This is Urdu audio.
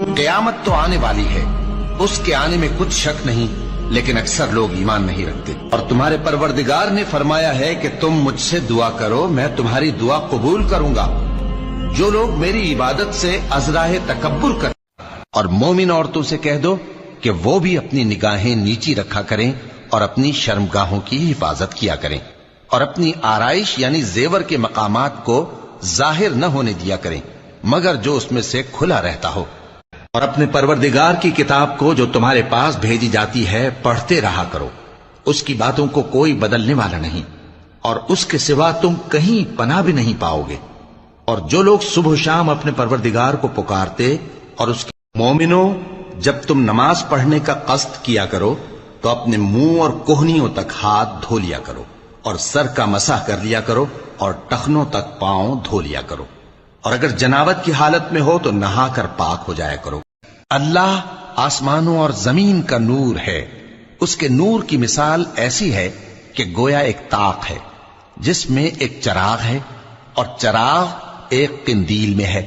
قیامت تو آنے والی ہے، اس کے آنے میں کچھ شک نہیں، لیکن اکثر لوگ ایمان نہیں رکھتے۔ اور تمہارے پروردگار نے فرمایا ہے کہ تم مجھ سے دعا کرو، میں تمہاری دعا قبول کروں گا۔ جو لوگ میری عبادت سے ازراہ تکبر کریں، اور مومن عورتوں سے کہہ دو کہ وہ بھی اپنی نگاہیں نیچی رکھا کریں اور اپنی شرمگاہوں کی حفاظت کیا کریں، اور اپنی آرائش یعنی زیور کے مقامات کو ظاہر نہ ہونے دیا کریں مگر جو اس میں سے کھلا رہتا ہو۔ اور اپنے پروردگار کی کتاب کو جو تمہارے پاس بھیجی جاتی ہے پڑھتے رہا کرو، اس کی باتوں کو کوئی بدلنے والا نہیں، اور اس کے سوا تم کہیں پناہ بھی نہیں پاؤ گے۔ اور جو لوگ صبح و شام اپنے پروردگار کو پکارتے اور اس کی مومنوں، جب تم نماز پڑھنے کا قصد کیا کرو تو اپنے منہ اور کوہنیوں تک ہاتھ دھو لیا کرو، اور سر کا مسح کر لیا کرو، اور ٹخنوں تک پاؤں دھو لیا کرو، اور اگر جنابت کی حالت میں ہو تو نہا کر پاک ہو جایا کرو۔ اللہ آسمانوں اور زمین کا نور ہے، اس کے نور کی مثال ایسی ہے کہ گویا ایک طاق ہے جس میں ایک چراغ ہے، اور چراغ ایک قندیل میں ہے،